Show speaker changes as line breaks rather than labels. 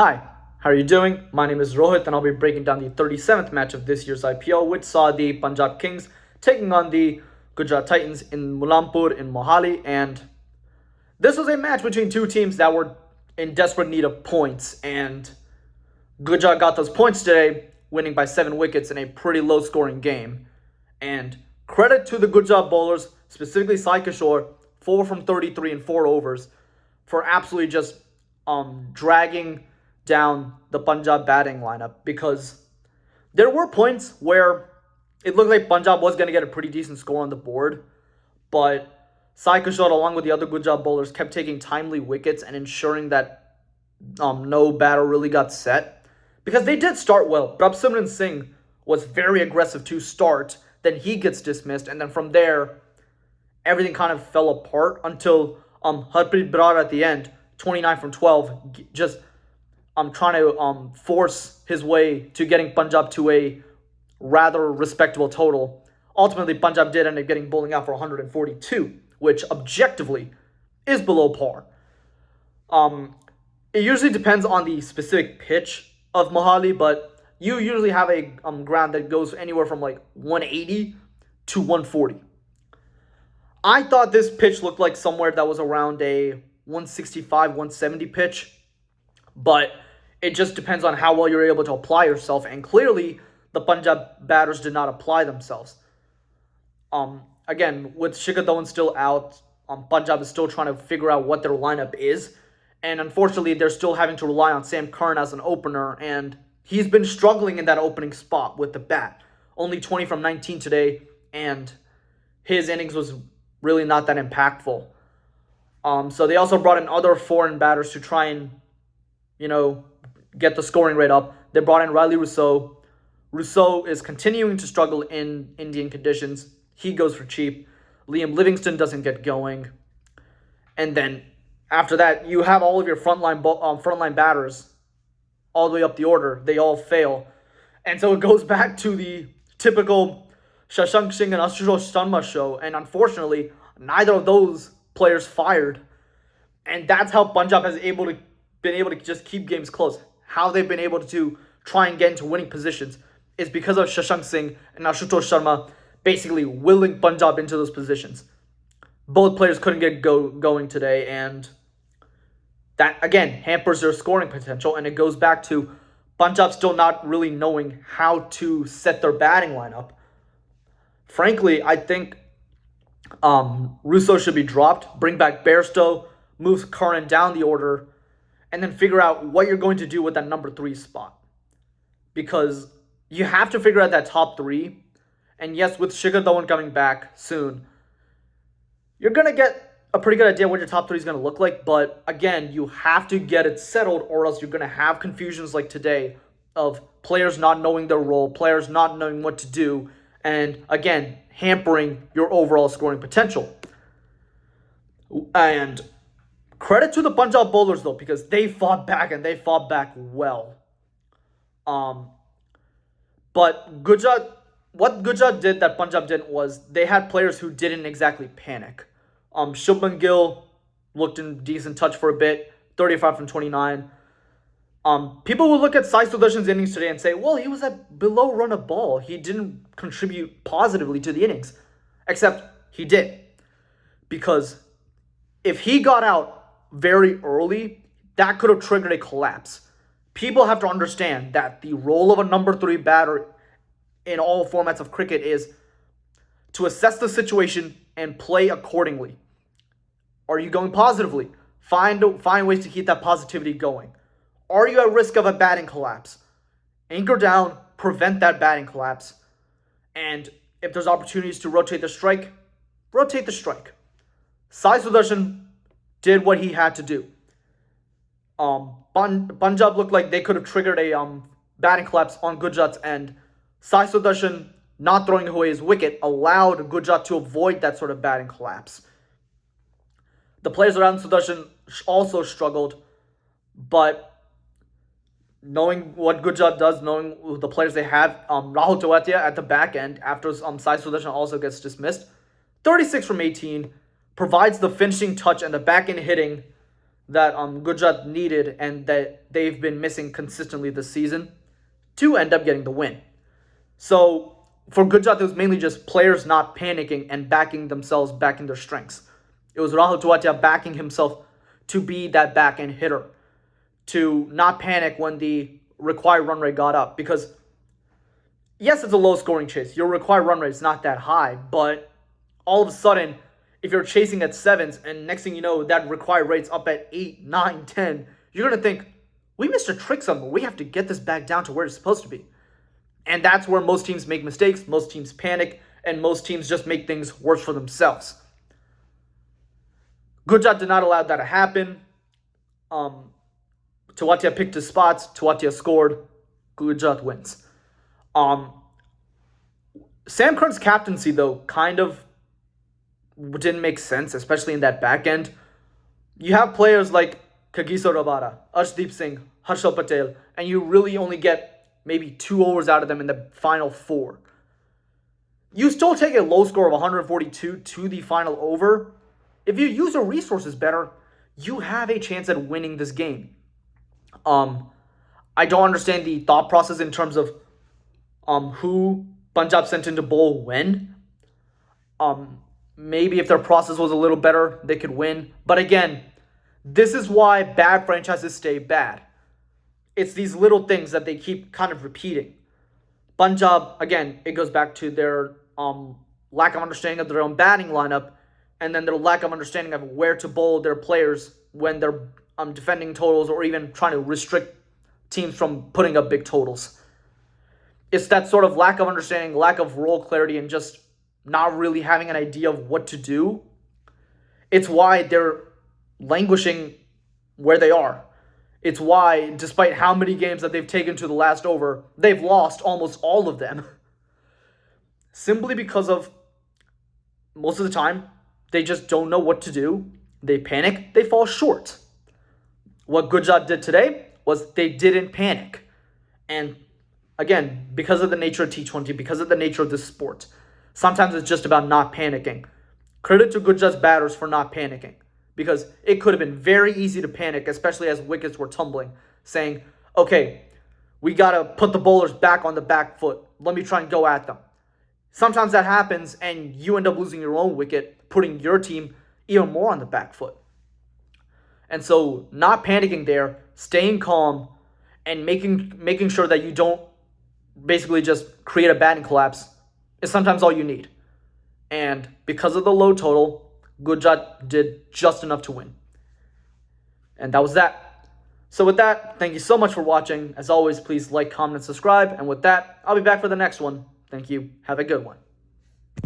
Hi, how are you doing? My name is Rohit and I'll be breaking down the 37th match of this year's IPL, which saw the Punjab Kings taking on the Gujarat Titans in Mulampur in Mohali. And this was a match between two teams that were in desperate need of points. And Gujarat got those points today, winning by 7 wickets in a pretty low scoring game. And credit to the Gujarat bowlers, specifically Sai Kishore, 4 from 33 in 4 overs, for absolutely just dragging down the Punjab batting lineup, because there were points where it looked like Punjab was going to get a pretty decent score on the board, but Sai Kishore, along with the other Gujarat bowlers, kept taking timely wickets and ensuring that no batter really got set. Because they did start well. Prabhsimran Singh was very aggressive to start, then he gets dismissed, and then from there, everything kind of fell apart until Harpreet Brar at the end, 29 from 12, just trying to force his way to getting Punjab to a rather respectable total. Ultimately, Punjab did end up getting bowling out for 142, which objectively is below par. It usually depends on the specific pitch of Mohali, but you usually have a ground that goes anywhere from like 180 to 140. I thought this pitch looked like somewhere that was around a 165, 170 pitch, but it just depends on how well you're able to apply yourself, and clearly the Punjab batters did not apply themselves. Again, with Shikhar Dhawan still out, Punjab is still trying to figure out what their lineup is, and unfortunately they're still having to rely on Sam Curran as an opener, and he's been struggling in that opening spot with the bat. Only 20 from 19 today, and his innings was really not that impactful. So they also brought in other foreign batters to try and, get the scoring rate up. They brought in Riley Rousseau. Rousseau is continuing to struggle in Indian conditions. He goes for cheap. Liam Livingston doesn't get going. And then after that, you have all of your frontline batters all the way up the order. They all fail. And so it goes back to the typical Shashank Singh and Ashutosh Sharma show. And unfortunately, neither of those players fired. And that's how Punjab has been able to just keep games close. How they've been able to try and get into winning positions is because of Shashank Singh and Ashutosh Sharma basically willing Punjab into those positions. Both players couldn't get going today, and that, again, hampers their scoring potential, and it goes back to Punjab still not really knowing how to set their batting lineup. Frankly, I think Russo should be dropped, bring back Bairstow, move Curran down the order, and then figure out what you're going to do with that number 3 spot. Because you have to figure out that top 3. And yes, with Shikhar Dhawan coming back soon, you're going to get a pretty good idea what your top 3 is going to look like. But again, you have to get it settled, or else you're going to have confusions like today of players not knowing their role, players not knowing what to do, and again, hampering your overall scoring potential. And credit to the Punjab bowlers, though, because they fought back, and they fought back well. But what Gujarat did that Punjab didn't was they had players who didn't exactly panic. Shubman Gill looked in decent touch for a bit, 35 from 29. People will look at Sai Sudarshan's innings today and say, well, he was at below run of ball. He didn't contribute positively to the innings. Except he did. Because if he got out very early, that could have triggered a collapse. People have to understand that the role of a number 3 batter in all formats of cricket is to assess the situation and play accordingly. Are you going positively? Find ways to keep that positivity going. Are you at risk of a batting collapse? Anchor down, prevent that batting collapse. And if there's opportunities to rotate the strike, rotate the strike. Sai Sudarshan did what he had to do. Punjab looked like they could have triggered a batting collapse on Gujarat's end. Sai Sudarshan not throwing away his wicket allowed Gujarat to avoid that sort of batting collapse. The players around Sudarshan also struggled, but knowing what Gujarat does, knowing the players they have, Rahul Tewatia at the back end after Sai Sudarshan also gets dismissed, 36 from 18, provides the finishing touch and the back end hitting that Gujarat needed and that they've been missing consistently this season to end up getting the win. So for Gujarat, it was mainly just players not panicking and backing themselves back in their strengths. It was Rahul Tewatia backing himself to be that back end hitter, to not panic when the required run rate got up. Because yes, it's a low scoring chase. Your required run rate is not that high, but all of a sudden, if you're chasing at sevens and next thing you know, that required rate's up at 8, 9, 10, you're going to think, we missed a trick somewhere. We have to get this back down to where it's supposed to be. And that's where most teams make mistakes, most teams panic, and most teams just make things worse for themselves. Gujarat did not allow that to happen. Tewatia picked his spots. Tewatia scored. Gujarat wins. Sam Curran's captaincy, though, kind of didn't make sense, especially in that back end. You have players like Kagiso Rabada, Arshdeep Singh, Harshal Patel, and you really only get maybe 2 overs out of them in the final 4. You still take a low score of 142 to the final over. If you use your resources better, you have a chance at winning this game. I don't understand the thought process in terms of who Punjab sent into bowl when. Maybe if their process was a little better, they could win. But again, this is why bad franchises stay bad. It's these little things that they keep kind of repeating. Punjab, again, it goes back to their lack of understanding of their own batting lineup, and then their lack of understanding of where to bowl their players when they're defending totals or even trying to restrict teams from putting up big totals. It's that sort of lack of understanding, lack of role clarity, and just not really having an idea of what to do. It's why they're languishing where they are. It's why, despite how many games that they've taken to the last over, they've lost almost all of them. Simply because of, most of the time, they just don't know what to do. They panic, they fall short. What Gujarat did today was they didn't panic. And again, because of the nature of T20, because of the nature of this sport, sometimes it's just about not panicking. Credit to Gujarat's batters for not panicking, because it could have been very easy to panic, especially as wickets were tumbling, saying, okay, we got to put the bowlers back on the back foot. Let me try and go at them. Sometimes that happens and you end up losing your own wicket, putting your team even more on the back foot. And so not panicking there, staying calm, and making sure that you don't basically just create a batting collapse is sometimes all you need. And because of the low total, Gujarat did just enough to win. And that was that. So with that, thank you so much for watching. As always, please like, comment, and subscribe. And with that, I'll be back for the next one. Thank you. Have a good one.